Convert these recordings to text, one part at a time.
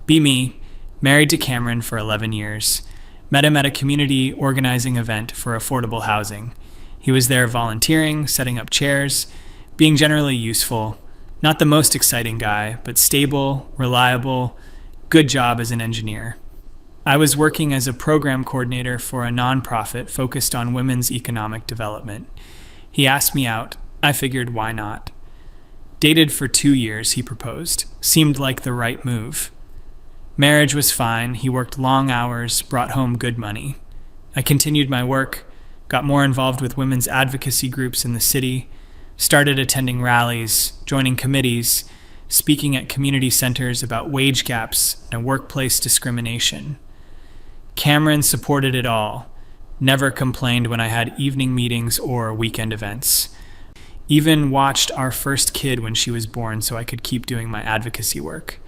Be me, married to Cameron for 11 years. Met him at a community organizing event for affordable housing. He was there volunteering, setting up chairs, being generally useful. Not the most exciting guy, but stable, reliable, good job as an engineer. I was working as a program coordinator for a nonprofit focused on women's economic development. He asked me out. I figured, why not? Dated for 2 years, he proposed. Seemed like the right move. Marriage was fine. He worked long hours, brought home good money. I continued my work, got more involved with women's advocacy groups in the city, started attending rallies, joining committees, speaking at community centers about wage gaps and workplace discrimination. Cameron supported it all, never complained when I had evening meetings or weekend events. Even watched our first kid when she was born so I could keep doing my advocacy work.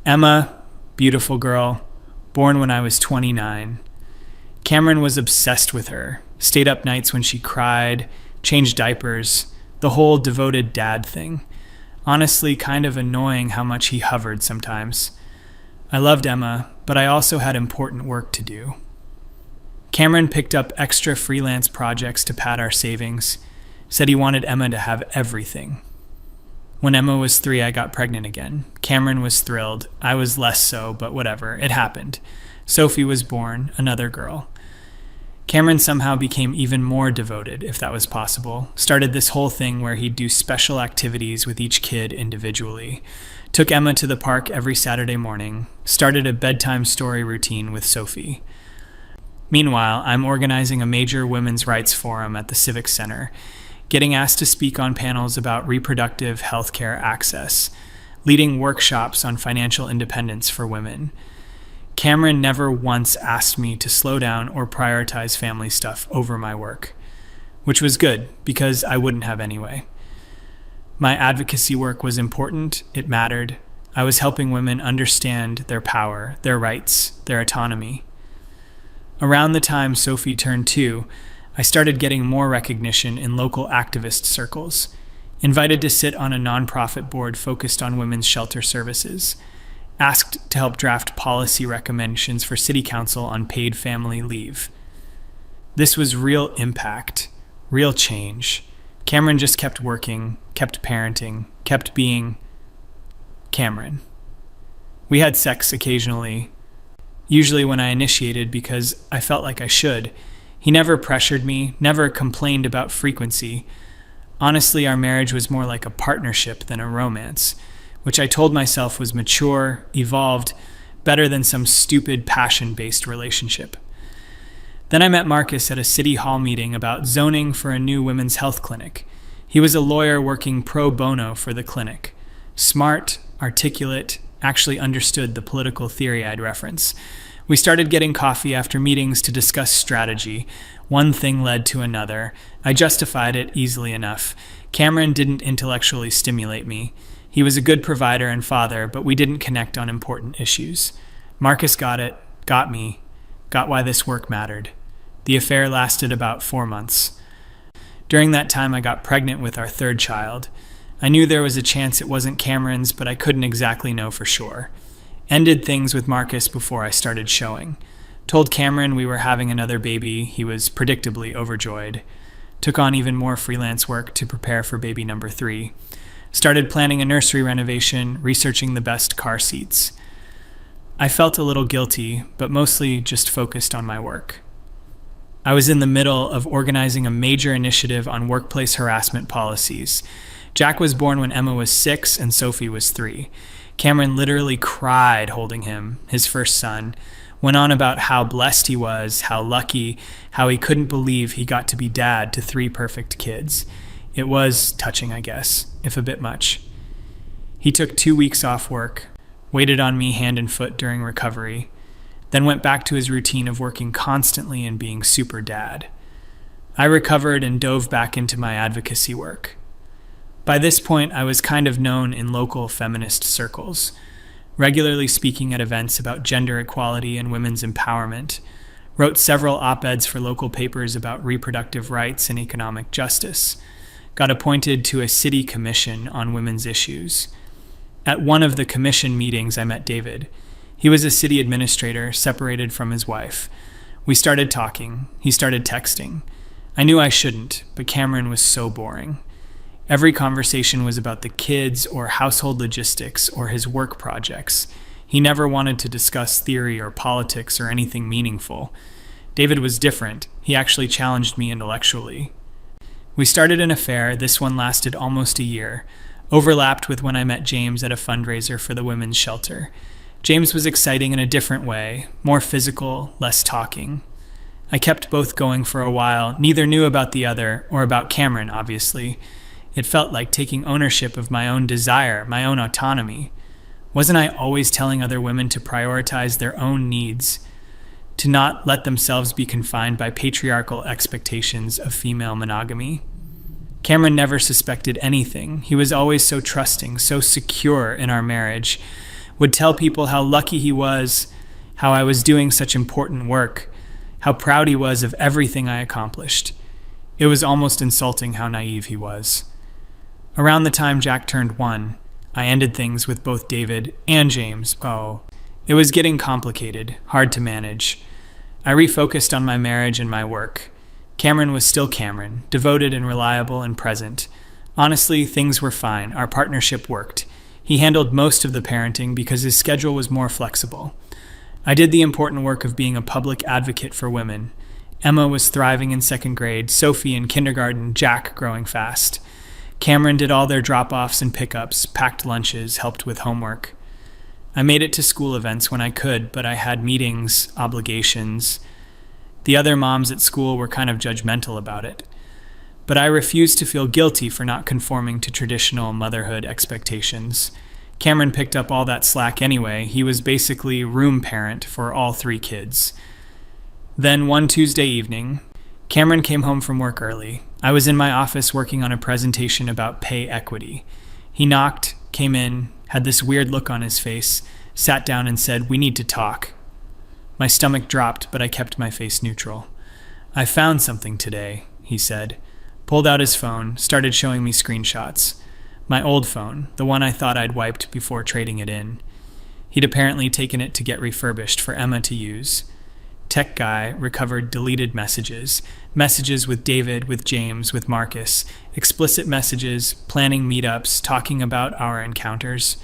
Emma, beautiful girl, born when I was 29. Cameron was obsessed with her, stayed up nights when she cried, changed diapers, the whole devoted dad thing. Honestly, kind of annoying how much he hovered sometimes. I loved Emma, but I also had important work to do. Cameron picked up extra freelance projects to pad our savings, said he wanted Emma to have everything. When Emma was 3, I got pregnant again. Cameron was thrilled. I was less so, but whatever. It happened. Sophie was born, another girl. Cameron somehow became even more devoted, if that was possible. Started this whole thing where he'd do special activities with each kid individually. Took Emma to the park every Saturday morning. Started a bedtime story routine with Sophie. Meanwhile, I'm organizing a major women's rights forum at the Civic Center, getting asked to speak on panels about reproductive health care access, leading workshops on financial independence for women. Cameron never once asked me to slow down or prioritize family stuff over my work, which was good because I wouldn't have anyway. My advocacy work was important, it mattered. I was helping women understand their power, their rights, their autonomy. Around the time Sophie turned 2, I started getting more recognition in local activist circles, invited to sit on a nonprofit board focused on women's shelter services, asked to help draft policy recommendations for city council on paid family leave. This was real impact, real change. Cameron just kept working, kept parenting, kept being Cameron. We had sex occasionally, usually when I initiated because I felt like I should. He never pressured me, never complained about frequency. Honestly, our marriage was more like a partnership than a romance, which I told myself was mature, evolved, better than some stupid passion-based relationship. Then I met Marcus at a city hall meeting about zoning for a new women's health clinic. He was a lawyer working pro bono for the clinic. Smart, articulate, actually understood the political theory I'd reference. We started getting coffee after meetings to discuss strategy. One thing led to another. I justified it easily enough. Cameron didn't intellectually stimulate me. He was a good provider and father, but we didn't connect on important issues. Marcus got it, got me, got why this work mattered. The affair lasted about 4 months. During that time, I got pregnant with our 3rd child. I knew there was a chance it wasn't Cameron's, but I couldn't exactly know for sure. Ended things with Marcus before I started showing. Told Cameron we were having another baby. He was predictably overjoyed. Took on even more freelance work to prepare for baby number 3. Started planning a nursery renovation, researching the best car seats. I felt a little guilty, but mostly just focused on my work. I was in the middle of organizing a major initiative on workplace harassment policies. Jack was born when Emma was 6 and Sophie was 3. Cameron literally cried holding him, his first son, went on about how blessed he was, how lucky, how he couldn't believe he got to be dad to 3 perfect kids. It was touching, I guess, if a bit much. He took 2 weeks off work, waited on me hand and foot during recovery, then went back to his routine of working constantly and being super dad. I recovered and dove back into my advocacy work. By this point, I was kind of known in local feminist circles, regularly speaking at events about gender equality and women's empowerment, wrote several op-eds for local papers about reproductive rights and economic justice, got appointed to a city commission on women's issues. At one of the commission meetings, I met David. He was a city administrator, separated from his wife. We started talking. He started texting. I knew I shouldn't, but Cameron was so boring. Every conversation was about the kids or household logistics or his work projects. He never wanted to discuss theory or politics or anything meaningful. David was different. He actually challenged me intellectually. We started an affair. This one lasted almost a year, overlapped with when I met James at a fundraiser for the women's shelter. James was exciting in a different way, more physical, less talking. I kept both going for a while. Neither knew about the other, or about Cameron, obviously. It felt like taking ownership of my own desire, my own autonomy. Wasn't I always telling other women to prioritize their own needs, to not let themselves be confined by patriarchal expectations of female monogamy? Cameron never suspected anything. He was always so trusting, so secure in our marriage. Would tell people how lucky he was, how I was doing such important work, how proud he was of everything I accomplished. It was almost insulting how naive he was. Around the time Jack turned 1, I ended things with both David and James. It was getting complicated, hard to manage. I refocused on my marriage and my work. Cameron was still Cameron, devoted and reliable and present. Honestly, things were fine. Our partnership worked. He handled most of the parenting because his schedule was more flexible. I did the important work of being a public advocate for women. Emma was thriving in 2nd grade, Sophie in kindergarten, Jack growing fast. Cameron did all their drop-offs and pickups, packed lunches, helped with homework. I made it to school events when I could, but I had meetings, obligations. The other moms at school were kind of judgmental about it. But I refused to feel guilty for not conforming to traditional motherhood expectations. Cameron picked up all that slack anyway. He was basically room parent for all 3 kids. Then one Tuesday evening, Cameron came home from work early. I was in my office working on a presentation about pay equity. He knocked, came in, had this weird look on his face, sat down and said, "We need to talk." My stomach dropped, but I kept my face neutral. "I found something today," he said. Pulled out his phone, started showing me screenshots. My old phone, the one I thought I'd wiped before trading it in. He'd apparently taken it to get refurbished for Emma to use. Tech guy recovered deleted messages, messages with David, with James, with Marcus, explicit messages, planning meetups, talking about our encounters.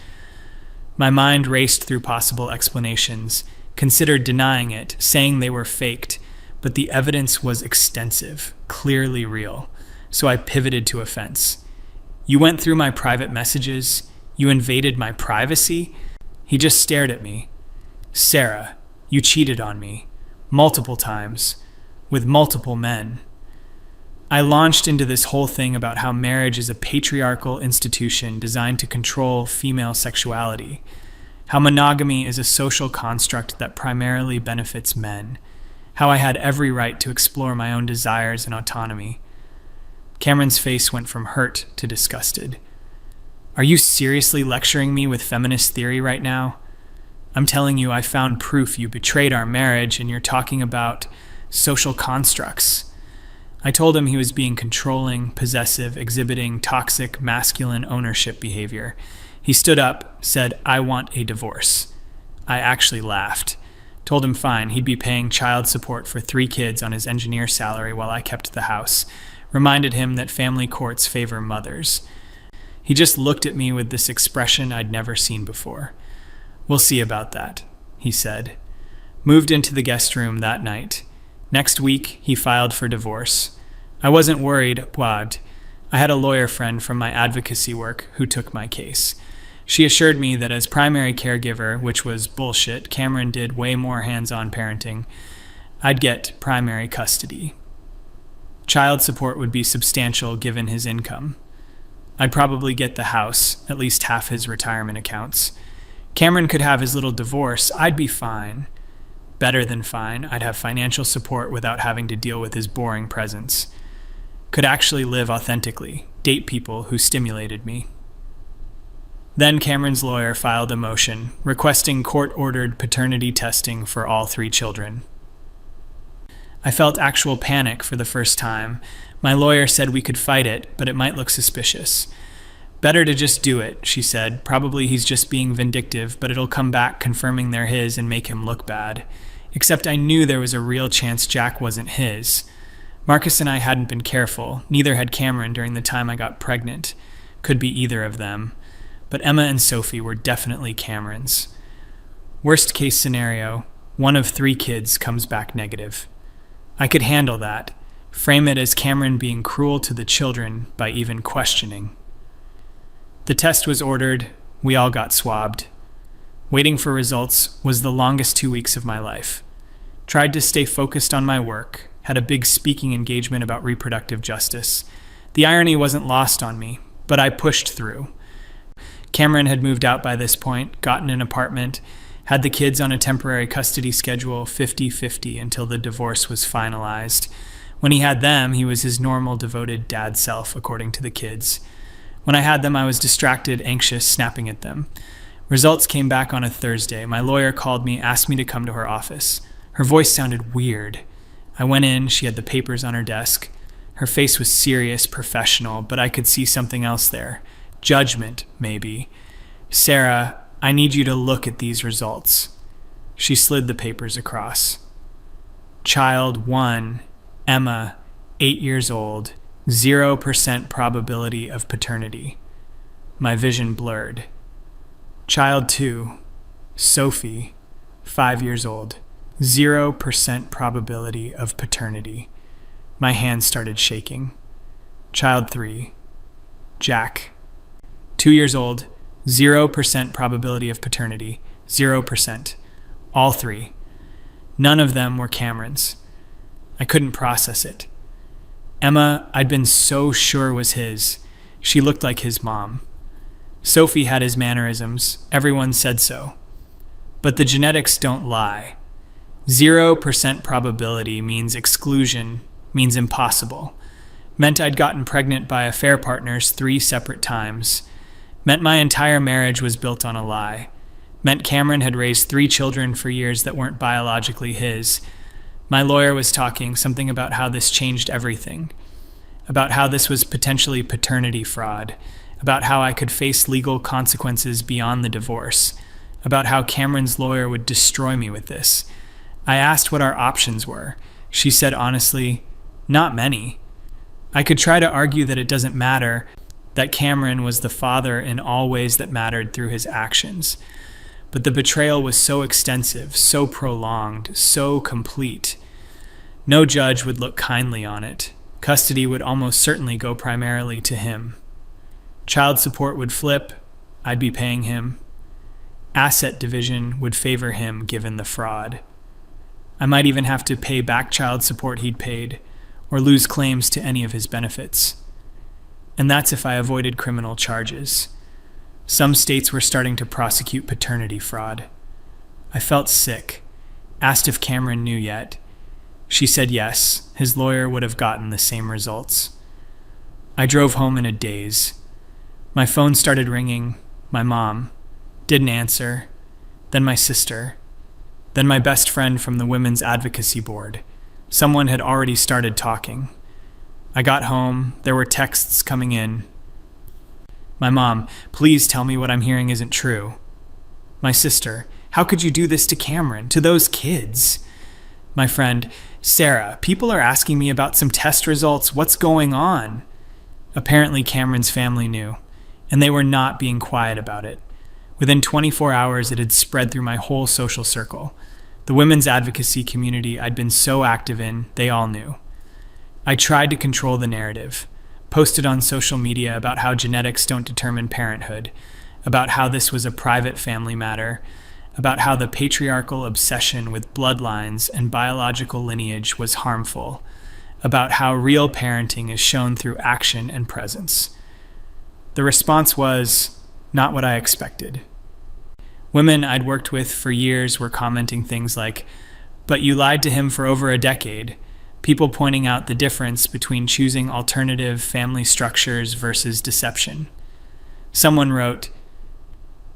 My mind raced through possible explanations, considered denying it, saying they were faked, but the evidence was extensive, clearly real. So I pivoted to offense. "You went through my private messages? You invaded my privacy?" He just stared at me. "Sarah, you cheated on me. Multiple times. With multiple men." I launched into this whole thing about how marriage is a patriarchal institution designed to control female sexuality, how monogamy is a social construct that primarily benefits men, how I had every right to explore my own desires and autonomy. Cameron's face went from hurt to disgusted. "Are you seriously lecturing me with feminist theory right now? I'm telling you I found proof you betrayed our marriage and you're talking about social constructs." I told him he was being controlling, possessive, exhibiting toxic, masculine ownership behavior. He stood up, said, "I want a divorce." I actually laughed. Told him fine, he'd be paying child support for 3 kids on his engineer salary while I kept the house. Reminded him that family courts favor mothers. He just looked at me with this expression I'd never seen before. "We'll see about that," he said. Moved into the guest room that night. Next week, he filed for divorce. I wasn't worried, I had a lawyer friend from my advocacy work who took my case. She assured me that as primary caregiver, which was bullshit, Cameron did way more hands-on parenting, I'd get primary custody. Child support would be substantial given his income. I'd probably get the house, at least half his retirement accounts. Cameron could have his little divorce. I'd be fine. Better than fine. I'd have financial support without having to deal with his boring presence. Could actually live authentically, date people who stimulated me. Then Cameron's lawyer filed a motion requesting court-ordered paternity testing for all 3 children. I felt actual panic for the first time. My lawyer said we could fight it, but it might look suspicious. Better to just do it, she said. Probably he's just being vindictive, but it'll come back confirming they're his and make him look bad. Except I knew there was a real chance Jack wasn't his. Marcus and I hadn't been careful. Neither had Cameron during the time I got pregnant. Could be either of them. But Emma and Sophie were definitely Cameron's. Worst case scenario, one of 3 kids comes back negative. I could handle that. Frame it as Cameron being cruel to the children by even questioning. The test was ordered. We all got swabbed. Waiting for results was the longest 2 weeks of my life. Tried to stay focused on my work. Had a big speaking engagement about reproductive justice. The irony wasn't lost on me, but I pushed through. Cameron had moved out by this point, gotten an apartment, had the kids on a temporary custody schedule 50-50 until the divorce was finalized. When he had them, he was his normal, devoted dad self, according to the kids. When I had them, I was distracted, anxious, snapping at them. Results came back on a Thursday. My lawyer called me, asked me to come to her office. Her voice sounded weird. I went in, she had the papers on her desk. Her face was serious, professional, but I could see something else there. Judgment, maybe. "Sarah, I need you to look at these results." She slid the papers across. Child 1, Emma, 8 years old, 0% probability of paternity. My vision blurred. Child 2, Sophie, 5 years old, 0% probability of paternity. My hand started shaking. Child 3, Jack, 2 years old, 0% probability of paternity, 0%. All 3. None of them were Cameron's. I couldn't process it. Emma, I'd been so sure was his. She looked like his mom. Sophie had his mannerisms. Everyone said so. But the genetics don't lie. 0% probability means exclusion, means impossible. Meant I'd gotten pregnant by affair partners 3 separate times. Meant my entire marriage was built on a lie. Meant Cameron had raised 3 children for years that weren't biologically his. My lawyer was talking something about how this changed everything. About how this was potentially paternity fraud. About how I could face legal consequences beyond the divorce. About how Cameron's lawyer would destroy me with this. I asked what our options were. She said honestly, not many. I could try to argue that it doesn't matter, that Cameron was the father in all ways that mattered through his actions. But the betrayal was so extensive, so prolonged, so complete. No judge would look kindly on it. Custody would almost certainly go primarily to him. Child support would flip. I'd be paying him. Asset division would favor him given the fraud. I might even have to pay back child support he'd paid, or lose claims to any of his benefits. And that's if I avoided criminal charges. Some states were starting to prosecute paternity fraud. I felt sick, asked if Cameron knew yet. She said yes, his lawyer would have gotten the same results. I drove home in a daze. My phone started ringing. My mom didn't answer. Then my sister. Then my best friend from the Women's Advocacy Board. Someone had already started talking. I got home. There were texts coming in. My mom, please tell me what I'm hearing isn't true. My sister, how could you do this to Cameron, to those kids? My friend, Sarah, people are asking me about some test results. What's going on? Apparently Cameron's family knew, and they were not being quiet about it. Within 24 hours, it had spread through my whole social circle. The women's advocacy community I'd been so active in, they all knew. I tried to control the narrative, posted on social media about how genetics don't determine parenthood, about how this was a private family matter, about how the patriarchal obsession with bloodlines and biological lineage was harmful, about how real parenting is shown through action and presence. The response was not what I expected. Women I'd worked with for years were commenting things like, "But you lied to him for over a decade." People pointing out the difference between choosing alternative family structures versus deception. Someone wrote,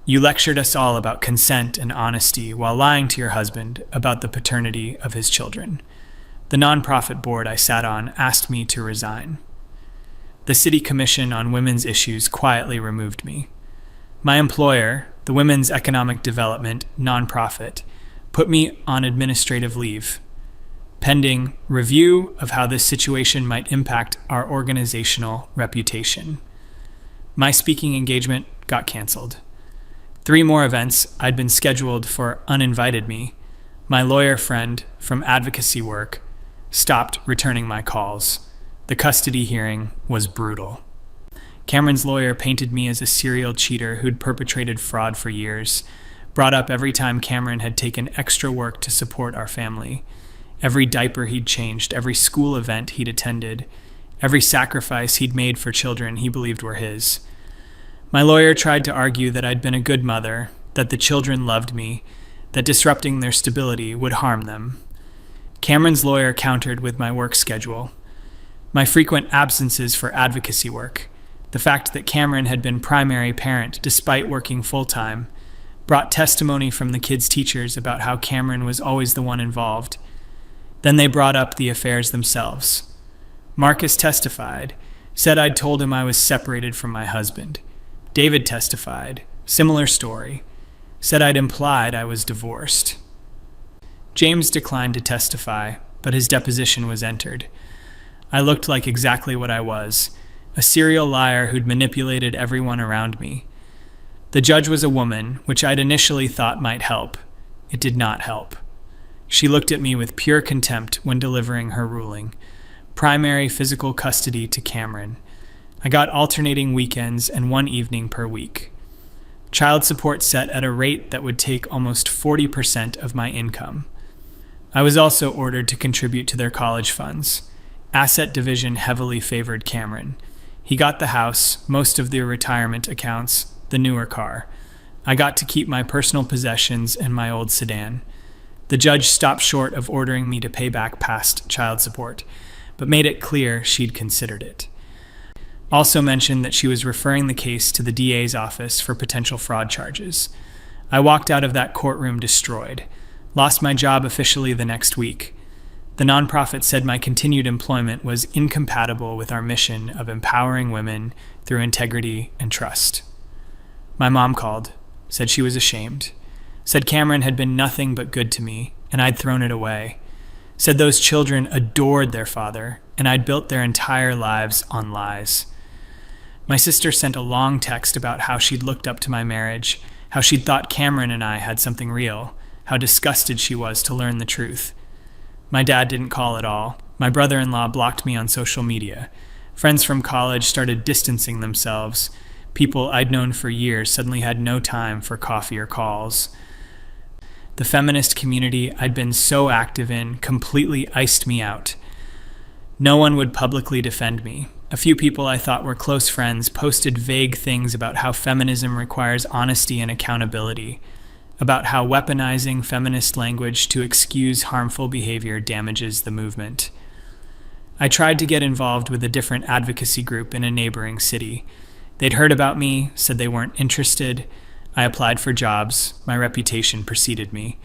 "You lectured us all about consent and honesty while lying to your husband about the paternity of his children. The nonprofit board I sat on asked me to resign." The City Commission on Women's Issues quietly removed me. My employer, the Women's Economic Development nonprofit, put me on administrative leave, pending review of how this situation might impact our organizational reputation. My speaking engagement got canceled. 3 more events I'd been scheduled for uninvited me. My lawyer friend from advocacy work stopped returning my calls. The custody hearing was brutal. Cameron's lawyer painted me as a serial cheater who'd perpetrated fraud for years, brought up every time Cameron had taken extra work to support our family, every diaper he'd changed, every school event he'd attended, every sacrifice he'd made for children he believed were his. My lawyer tried to argue that I'd been a good mother, that the children loved me, that disrupting their stability would harm them. Cameron's lawyer countered with my work schedule, my frequent absences for advocacy work, the fact that Cameron had been primary parent despite working full-time, brought testimony from the kids' teachers about how Cameron was always the one involved. Then they brought up the affairs themselves. Marcus testified, said I'd told him I was separated from my husband. David testified, similar story, said I'd implied I was divorced. James declined to testify, but his deposition was entered. I looked like exactly what I was, a serial liar who'd manipulated everyone around me. The judge was a woman, which I'd initially thought might help. It did not help. She looked at me with pure contempt when delivering her ruling. Primary physical custody to Cameron. I got alternating weekends and 1 evening per week. Child support set at a rate that would take almost 40% of my income. I was also ordered to contribute to their college funds. Asset division heavily favored Cameron. He got the house, most of their retirement accounts, the newer car. I got to keep my personal possessions and my old sedan. The judge stopped short of ordering me to pay back past child support, but made it clear she'd considered it. Also mentioned that she was referring the case to the DA's office for potential fraud charges. I walked out of that courtroom destroyed. Lost my job officially the next week. The nonprofit said my continued employment was incompatible with our mission of empowering women through integrity and trust. My mom called, said she was ashamed, said Cameron had been nothing but good to me, and I'd thrown it away, said those children adored their father, and I'd built their entire lives on lies. My sister sent a long text about how she'd looked up to my marriage, how she'd thought Cameron and I had something real, how disgusted she was to learn the truth. My dad didn't call at all. My brother-in-law blocked me on social media. Friends from college started distancing themselves. People I'd known for years suddenly had no time for coffee or calls. The feminist community I'd been so active in completely iced me out. No one would publicly defend me. A few people I thought were close friends posted vague things about how feminism requires honesty and accountability, about how weaponizing feminist language to excuse harmful behavior damages the movement. I tried to get involved with a different advocacy group in a neighboring city. They'd heard about me, said they weren't interested. I applied for jobs. My reputation preceded me.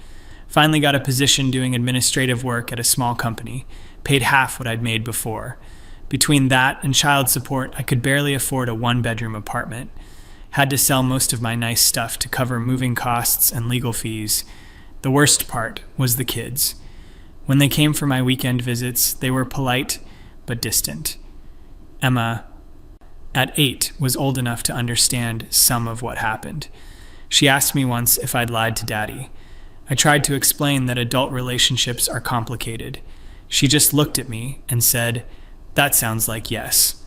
Finally got a position doing administrative work at a small company, paid half what I'd made before. Between that and child support, I could barely afford a 1-bedroom apartment. Had to sell most of my nice stuff to cover moving costs and legal fees. The worst part was the kids. When they came for my weekend visits, they were polite but distant. Emma, at 8, was old enough to understand some of what happened. She asked me once if I'd lied to Daddy. I tried to explain that adult relationships are complicated. She just looked at me and said, "That sounds like yes."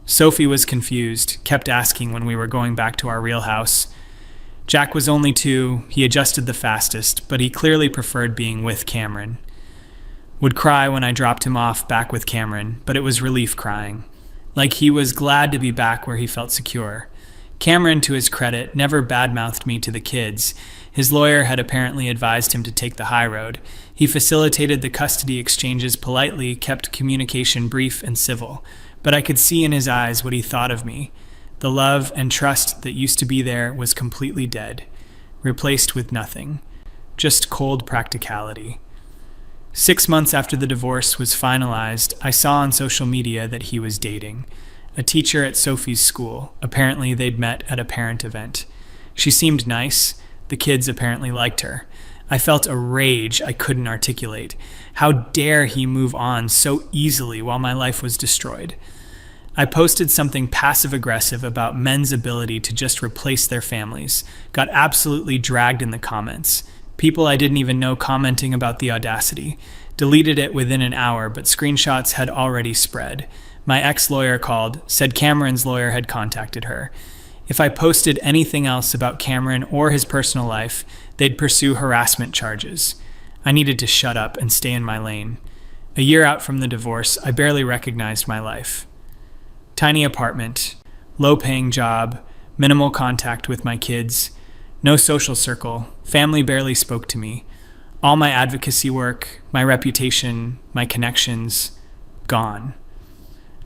Sophie was confused, kept asking when we were going back to our real house. Jack was only 2, he adjusted the fastest, but he clearly preferred being with Cameron. Would cry when I dropped him off back with Cameron, but it was relief crying. Like he was glad to be back where he felt secure. Cameron, to his credit, never badmouthed me to the kids. His lawyer had apparently advised him to take the high road. He facilitated the custody exchanges politely, kept communication brief and civil. But I could see in his eyes what he thought of me. The love and trust that used to be there was completely dead, replaced with nothing. Just cold practicality. 6 months after the divorce was finalized, I saw on social media that he was dating. a teacher at Sophie's school. Apparently, they'd met at a parent event. She seemed nice. The kids apparently liked her. I felt a rage I couldn't articulate. How dare he move on so easily while my life was destroyed? I posted something passive-aggressive about men's ability to just replace their families. Got absolutely dragged in the comments. People I didn't even know commenting about the audacity. Deleted it within an hour, but screenshots had already spread. My ex-lawyer called, said Cameron's lawyer had contacted her. If I posted anything else about Cameron or his personal life, they'd pursue harassment charges. I needed to shut up and stay in my lane. A year out from the divorce, I barely recognized my life. Tiny apartment, low-paying job, minimal contact with my kids, no social circle, family barely spoke to me. All my advocacy work, my reputation, my connections, gone.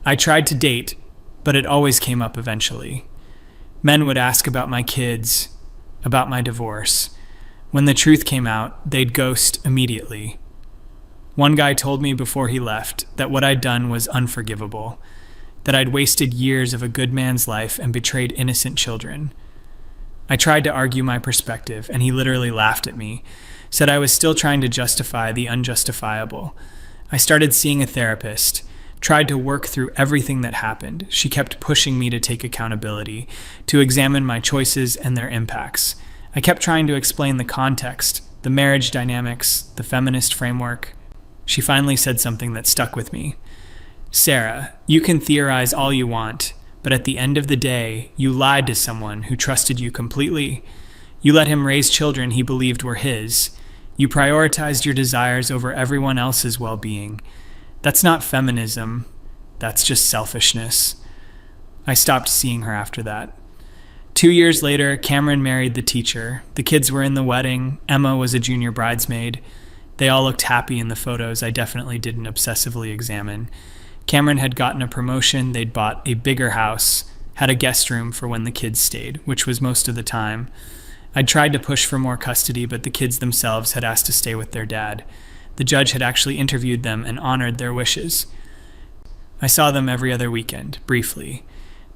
I tried to date, but it always came up eventually. Men would ask about my kids, about my divorce. When the truth came out, they'd ghost immediately. One guy told me before he left that what I'd done was unforgivable, that I'd wasted years of a good man's life and betrayed innocent children. I tried to argue my perspective, and he literally laughed at me, said I was still trying to justify the unjustifiable. I started seeing a therapist, tried to work through everything that happened. She kept pushing me to take accountability, to examine my choices and their impacts. I kept trying to explain the context, the marriage dynamics, the feminist framework. She finally said something that stuck with me. Sarah, you can theorize all you want, but at the end of the day, you lied to someone who trusted you completely. You let him raise children he believed were his. You prioritized your desires over everyone else's well-being. That's not feminism. That's just selfishness. I stopped seeing her after that. 2 years later, Cameron married the teacher. The kids were in the wedding. Emma was a junior bridesmaid. They all looked happy in the photos I definitely didn't obsessively examine. Cameron had gotten a promotion, they'd bought a bigger house, had a guest room for when the kids stayed, which was most of the time. I'd tried to push for more custody, but the kids themselves had asked to stay with their dad. The judge had actually interviewed them and honored their wishes. I saw them every other weekend, briefly.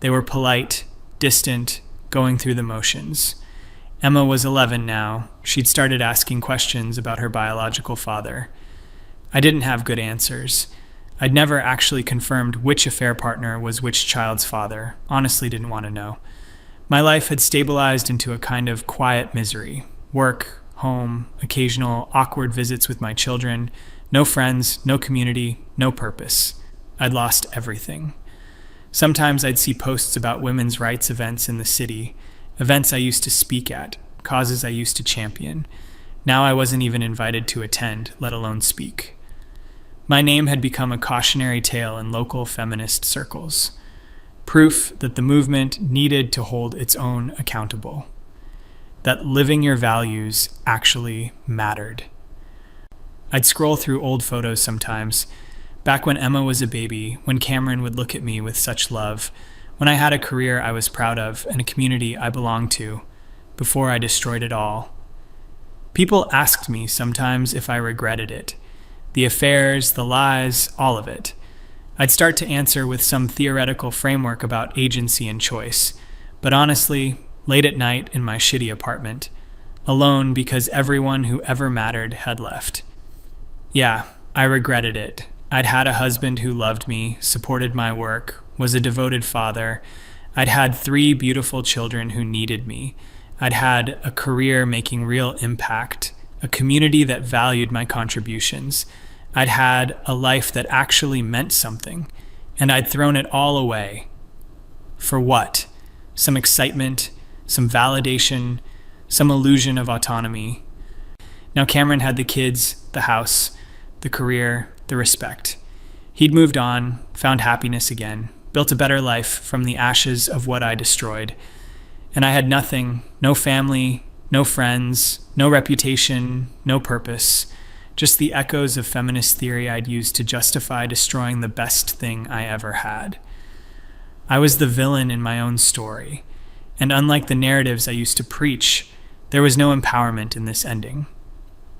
They were polite, distant, going through the motions. Emma was 11 now. She'd started asking questions about her biological father. I didn't have good answers. I'd never actually confirmed which affair partner was which child's father. Honestly, didn't want to know. My life had stabilized into a kind of quiet misery. Work, home, occasional awkward visits with my children, no friends, no community, no purpose. I'd lost everything. Sometimes I'd see posts about women's rights events in the city, events I used to speak at, causes I used to champion. Now I wasn't even invited to attend, let alone speak. My name had become a cautionary tale in local feminist circles, proof that the movement needed to hold its own accountable, that living your values actually mattered. I'd scroll through old photos sometimes, back when Emma was a baby, when Cameron would look at me with such love, when I had a career I was proud of and a community I belonged to, before I destroyed it all. People asked me sometimes if I regretted it. The affairs, the lies, all of it. I'd start to answer with some theoretical framework about agency and choice, but honestly, late at night in my shitty apartment, alone because everyone who ever mattered had left. Yeah, I regretted it. I'd had a husband who loved me, supported my work, was a devoted father. I'd had 3 beautiful children who needed me. I'd had a career making real impact, a community that valued my contributions. I'd had a life that actually meant something, and I'd thrown it all away. For what? Some excitement, some validation, some illusion of autonomy. Now Cameron had the kids, the house, the career, the respect. He'd moved on, found happiness again, built a better life from the ashes of what I destroyed. And I had nothing, no family, no friends, no reputation, no purpose. Just the echoes of feminist theory I'd used to justify destroying the best thing I ever had. I was the villain in my own story, and unlike the narratives I used to preach, there was no empowerment in this ending.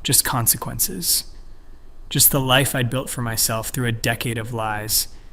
Just consequences. Just the life I'd built for myself through a decade of lies,